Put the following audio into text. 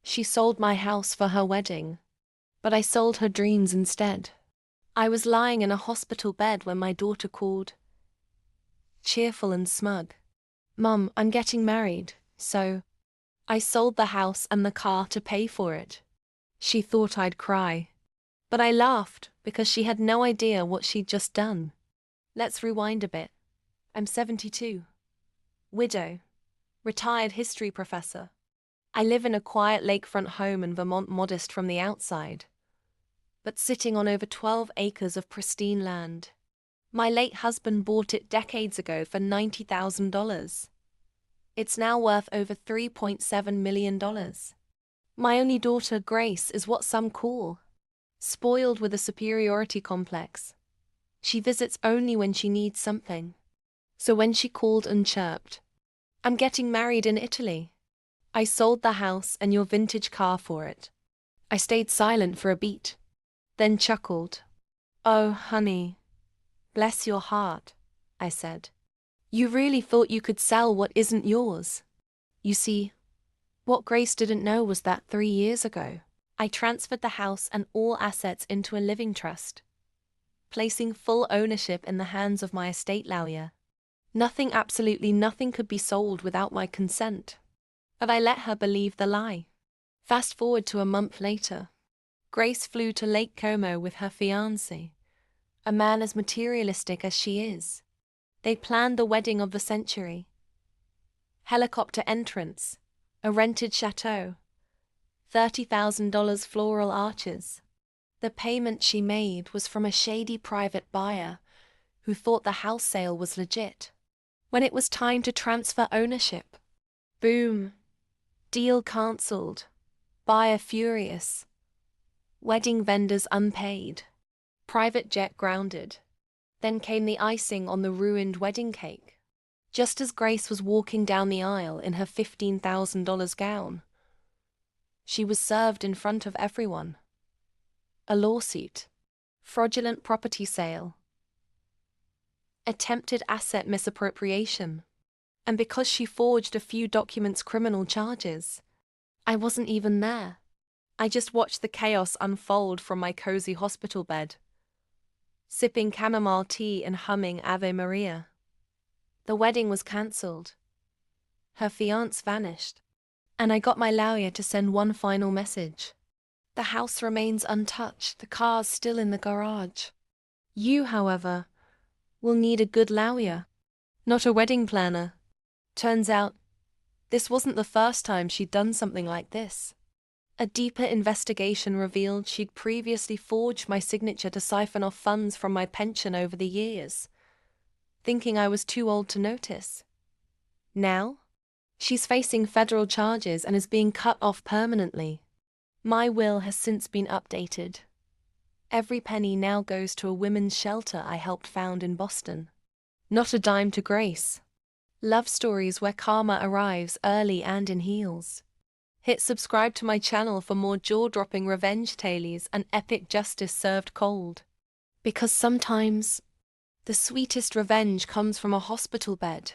She sold my house for her wedding, but I sold her dreams instead. I was lying in a hospital bed when my daughter called, cheerful and smug. "Mum, I'm getting married, so..." I sold the house and the car to pay for it. She thought I'd cry, but I laughed because she had no idea what she'd just done. Let's rewind a bit. I'm 72. Widow. Retired history professor. I live in a quiet lakefront home in Vermont, modest from the outside, but sitting on over 12 acres of pristine land. My late husband bought it decades ago for $90,000. It's now worth over $3.7 million. My only daughter, Grace, is what some call spoiled with a superiority complex. She visits only when she needs something. So when she called and chirped, "I'm getting married in Italy," I sold the house and your vintage car for it. I stayed silent for a beat, then chuckled. "Oh, honey, bless your heart," I said. "You really thought you could sell what isn't yours." You see, what Grace didn't know was that 3 years ago, I transferred the house and all assets into a living trust, placing full ownership in the hands of my estate lawyer. Nothing, absolutely nothing, could be sold without my consent. But I let her believe the lie. Fast forward to a month later. Grace flew to Lake Como with her fiancé, a man as materialistic as she is. They planned the wedding of the century. Helicopter entrance, a rented chateau, $30,000 floral arches. The payment she made was from a shady private buyer who thought the house sale was legit. When it was time to transfer ownership, boom, deal cancelled, buyer furious, wedding vendors unpaid, private jet grounded. Then came the icing on the ruined wedding cake. Just as Grace was walking down the aisle in her $15,000 gown, she was served in front of everyone. A lawsuit, fraudulent property sale, attempted asset misappropriation, and because she forged a few documents, criminal charges. I wasn't even there. I just watched the chaos unfold from my cozy hospital bed, sipping chamomile tea and humming Ave Maria. The wedding was cancelled. Her fiancé vanished, and I got my lawyer to send one final message. The house remains untouched, the car's still in the garage. You, however, will need a good lawyer, not a wedding planner. Turns out, this wasn't the first time she'd done something like this. A deeper investigation revealed she'd previously forged my signature to siphon off funds from my pension over the years, thinking I was too old to notice. Now, she's facing federal charges and is being cut off permanently. My will has since been updated. Every penny now goes to a women's shelter I helped found in Boston. Not a dime to Grace. Love stories where karma arrives early and in heels. Hit subscribe to my channel for more jaw-dropping revenge tales and epic justice served cold. Because sometimes, the sweetest revenge comes from a hospital bed.